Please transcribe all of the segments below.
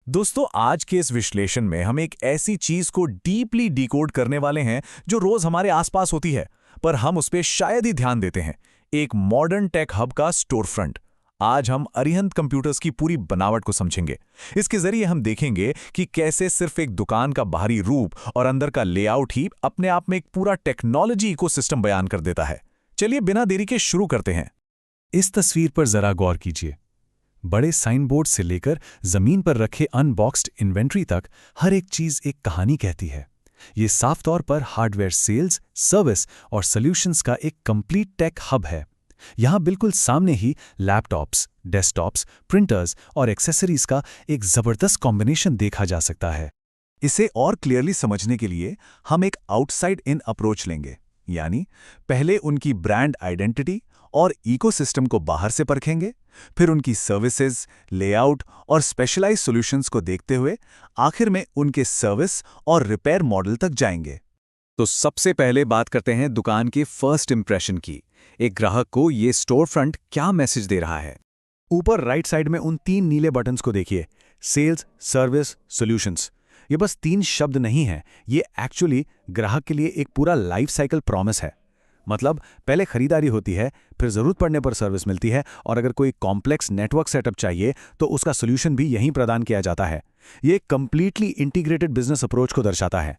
दोस्तों, आज के इस विश्लेषण में हम एक ऐसी चीज को डीपली डिकोड करने वाले हैं जो रोज हमारे आसपास होती है, पर हम उस पर शायद ही ध्यान देते हैं। एक मॉडर्न टेक हब का स्टोर फ्रंट। आज हम अरिहंत कंप्यूटर्स की पूरी बनावट को समझेंगे। इसके जरिए हम देखेंगे कि कैसे सिर्फ एक दुकान का बाहरी रूप और अंदर का लेआउट ही अपने आप में एक पूरा टेक्नोलॉजी इकोसिस्टम बयान कर देता है। चलिए बिना देरी के शुरू करते हैं। इस तस्वीर पर जरा गौर कीजिए। बड़े साइन बोर्ड से लेकर जमीन पर रखे अनबॉक्स्ड इन्वेंट्री तक हर एक चीज एक कहानी कहती है। ये साफ तौर पर हार्डवेयर सेल्स, सर्विस और सॉल्यूशंस का एक कंप्लीट टेक हब है। यहां बिल्कुल सामने ही लैपटॉप्स, डेस्कटॉप्स, प्रिंटर्स और एक्सेसरीज का एक जबरदस्त कॉम्बिनेशन देखा जा सकता है। इसे और क्लियरली समझने के लिए हम एक आउटसाइड इन अप्रोच लेंगे, यानी पहले उनकी ब्रांड आइडेंटिटी और इकोसिस्टम को बाहर से परखेंगे, फिर उनकी सर्विसेज, लेआउट और स्पेशलाइज्ड सॉल्यूशंस को देखते हुए आखिर में उनके सर्विस और रिपेयर मॉडल तक जाएंगे। तो सबसे पहले बात करते हैं दुकान के फर्स्ट इंप्रेशन की। एक ग्राहक को ये स्टोर फ्रंट क्या मैसेज दे रहा है? ऊपर राइट साइड में उन 3 नीले बटन्स को देखिए, सेल्स, सर्विस, सॉल्यूशंस। ये बस 3 शब्द नहीं हैं, ये एक्चुअली ग्राहक के लिए एक पूरा लाइफ साइकिल प्रॉमिस है। मतलब पहले खरीदारी होती है, फिर जरूरत पड़ने पर सर्विस मिलती है, और अगर कोई कॉम्प्लेक्स नेटवर्क सेटअप चाहिए तो उसका सॉल्यूशन भी यहीं प्रदान किया जाता है। ये एक कंप्लीटली इंटीग्रेटेड बिजनेस अप्रोच को दर्शाता है।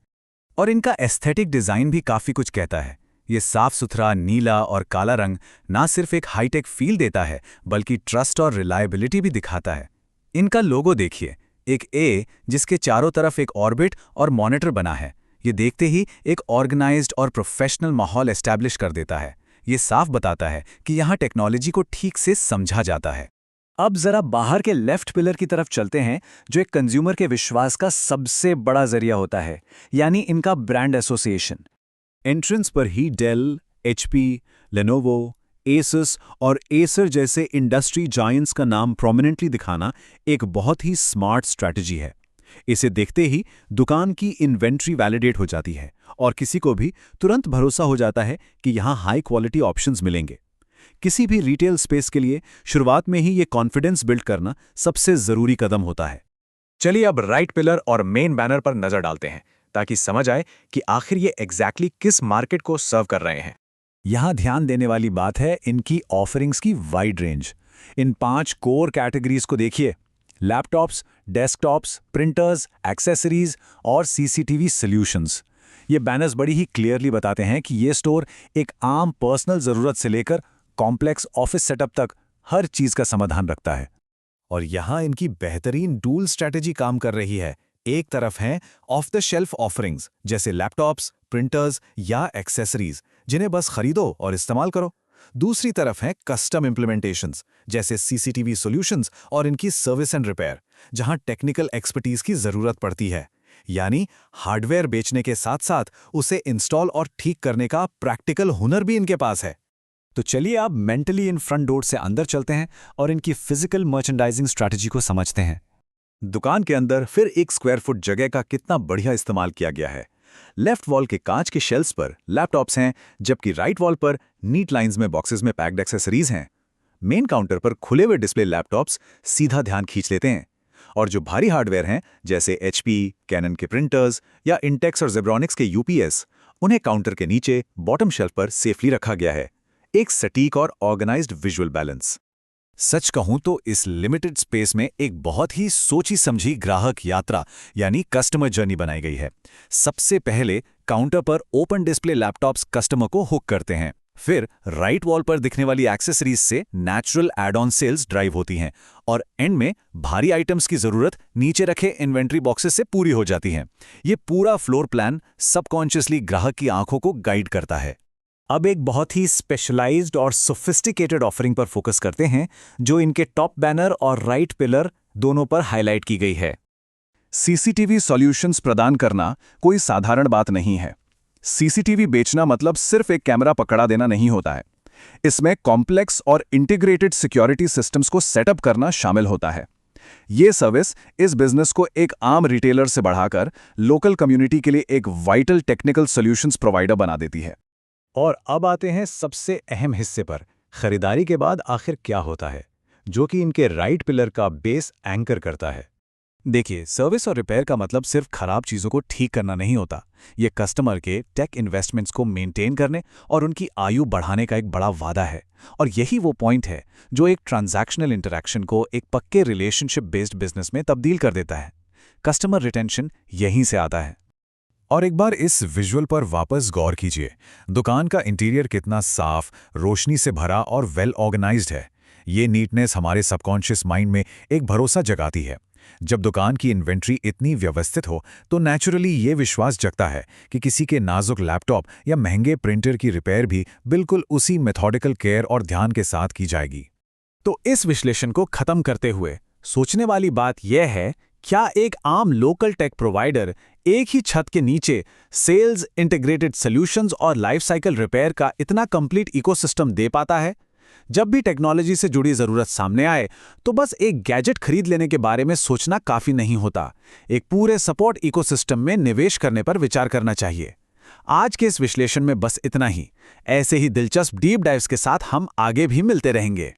और इनका एस्थेटिक डिजाइन भी काफी कुछ कहता है। ये साफ सुथरा नीला और काला रंग ना सिर्फ एक हाईटेक फील देता है, बल्कि ट्रस्ट और रिलायबिलिटी भी दिखाता है। इनका लोगो देखिए, एक ए जिसके चारों तरफ एक ऑर्बिट और मॉनिटर बना है। ये देखते ही एक ऑर्गेनाइज्ड और प्रोफेशनल माहौल एस्टैब्लिश कर देता है। ये साफ बताता है कि यहाँ टेक्नोलॉजी को ठीक से समझा जाता है। अब जरा बाहर के लेफ्ट पिलर की तरफ चलते हैं, जो एक कंज्यूमर के विश्वास का सबसे बड़ा जरिया होता है, यानी इनका ब्रांड एसोसिएशन। एंट्रेंस पर ही डेल, एचपी, लेनोवो, एसस और एसर जैसे इंडस्ट्री जायंट्स का नाम प्रोमिनेंटली दिखाना एक बहुत ही स्मार्ट स्ट्रैटेजी है। इसे देखते ही दुकान की इन्वेंट्री वैलिडेट हो जाती है और किसी को भी तुरंत भरोसा हो जाता है कि यहाँ हाई क्वालिटी ऑप्शंस मिलेंगे। किसी भी रिटेल स्पेस के लिए शुरुआत में ही ये कॉन्फिडेंस बिल्ड करना सबसे जरूरी कदम होता है। चलिए अब राइट पिलर और मेन बैनर पर नजर डालते हैं, ताकि समझ आए कि आखिर ये एग्जैक्टली किस मार्केट को सर्व कर रहे हैं। यहाँ ध्यान देने वाली बात है इनकी ऑफरिंग्स की वाइड रेंज। इन 5 कोर कैटेगरीज को देखिए: लैपटॉप्स, डेस्कटॉप्स, प्रिंटर्स, एक्सेसरीज और सीसीटीवी सॉल्यूशंस। ये बैनर्स बड़ी ही क्लियरली बताते हैं कि ये स्टोर एक आम पर्सनल ज़रूरत से लेकर कॉम्प्लेक्स ऑफिस सेटअप तक हर चीज़ का समाधान रखता है। और यहाँ इनकी बेहतरीन डूल स्ट्रैटेजी काम कर रही है। एक तरफ हैं ऑफ द शेल्फ ऑफरिंग्स जैसे लैपटॉप्स, प्रिंटर्स या एक्सेसरीज, जिन्हें बस खरीदो और इस्तेमाल करो। दूसरी तरफ हैं कस्टम इम्प्लीमेंटेशंस जैसे सीसीटीवी सॉल्यूशंस और इनकी सर्विस एंड रिपेयर, जहां टेक्निकल एक्सपर्टीज की जरूरत पड़ती है। यानी हार्डवेयर बेचने के साथ साथ उसे इंस्टॉल और ठीक करने का प्रैक्टिकल हुनर भी इनके पास है। तो चलिए अब मेंटली इन फ्रंट डोर से अंदर चलते हैं और इनकी फिजिकल मर्चेंडाइजिंग स्ट्रैटेजी को समझते हैं। दुकान के अंदर फिर 1 स्क्वायर फुट जगह का कितना बढ़िया इस्तेमाल किया गया है। लेफ्ट वॉल के कांच के शेल्फ्स पर लैपटॉप्स हैं, जबकि राइट वॉल पर नीट लाइंस में बॉक्सेस में पैक्ड एक्सेसरीज हैं। मेन काउंटर पर खुले हुए डिस्प्ले लैपटॉप्स सीधा ध्यान खींच लेते हैं, और जो भारी हार्डवेयर हैं जैसे एचपी, कैनन के प्रिंटर्स या इंटेक्स और जेब्रॉनिक्स के यूपीएस, उन्हें काउंटर के नीचे बॉटम शेल्फ पर सेफली रखा गया है। एक सटीक और ऑर्गेनाइज्ड विजुअल बैलेंस। सच कहूं तो इस लिमिटेड स्पेस में एक बहुत ही सोची समझी ग्राहक यात्रा यानी कस्टमर जर्नी बनाई गई है। सबसे पहले काउंटर पर ओपन डिस्प्ले लैपटॉप्स कस्टमर को हुक करते हैं। फिर राइट वॉल पर दिखने वाली एक्सेसरीज से natural add on sales drive होती हैं, और एंड में भारी आइटम्स की जरूरत नीचे रखे इन्वेंट्री बॉक्सेस से पूरी हो जाती है। ये पूरा फ्लोर प्लान सबकॉन्शियसली ग्राहक की आंखों को गाइड करता है। अब एक बहुत ही स्पेशलाइज्ड और सोफिस्टिकेटेड ऑफरिंग पर फोकस करते हैं, जो इनके टॉप बैनर और राइट पिलर दोनों पर हाईलाइट की गई है। सीसीटीवी सॉल्यूशंस प्रदान करना कोई साधारण बात नहीं है। सीसीटीवी बेचना मतलब सिर्फ एक कैमरा पकड़ा देना नहीं होता है। इसमें कॉम्प्लेक्स और इंटीग्रेटेड सिक्योरिटी सिस्टम्स को सेटअप करना शामिल होता है। ये सर्विस इस बिजनेस को एक आम रिटेलर से बढ़ाकर लोकल कम्युनिटी के लिए एक वाइटल टेक्निकल सॉल्यूशंस प्रोवाइडर बना देती है। और अब आते हैं सबसे अहम हिस्से पर, खरीदारी के बाद आखिर क्या होता है, जो कि इनके राइट पिलर का बेस एंकर करता है। देखिए, सर्विस और रिपेयर का मतलब सिर्फ खराब चीज़ों को ठीक करना नहीं होता। ये कस्टमर के टेक इन्वेस्टमेंट्स को मेंटेन करने और उनकी आयु बढ़ाने का एक बड़ा वादा है। और यही वो पॉइंट है जो एक ट्रांजैक्शनल इंटरैक्शन को एक पक्के रिलेशनशिप बेस्ड बिजनेस में तब्दील कर देता है। कस्टमर रिटेंशन यहीं से आता है। और एक बार इस विजुअल पर वापस गौर कीजिए। दुकान का इंटीरियर कितना साफ, रोशनी से भरा और वेल ऑर्गेनाइज्ड है। ये नीटनेस हमारे सबकॉन्शियस माइंड में एक भरोसा जगाती है। जब दुकान की इन्वेंट्री इतनी व्यवस्थित हो तो नेचुरली ये विश्वास जगता है कि किसी के नाजुक लैपटॉप या महंगे प्रिंटर की रिपेयर भी बिल्कुल उसी मेथोडिकल केयर और ध्यान के साथ की जाएगी। तो इस विश्लेषण को खत्म करते हुए सोचने वाली बात यह है, क्या एक आम लोकल टेक प्रोवाइडर एक ही छत के नीचे सेल्स, इंटीग्रेटेड सॉल्यूशंस और लाइफ साइकिल रिपेयर का इतना कंप्लीट इकोसिस्टम दे पाता है? जब भी टेक्नोलॉजी से जुड़ी ज़रूरत सामने आए तो बस एक गैजेट खरीद लेने के बारे में सोचना काफ़ी नहीं होता। एक पूरे सपोर्ट इकोसिस्टम में निवेश करने पर विचार करना चाहिए। आज के इस विश्लेषण में बस इतना ही। ऐसे ही दिलचस्प डीप डाइव्स के साथ हम आगे भी मिलते रहेंगे।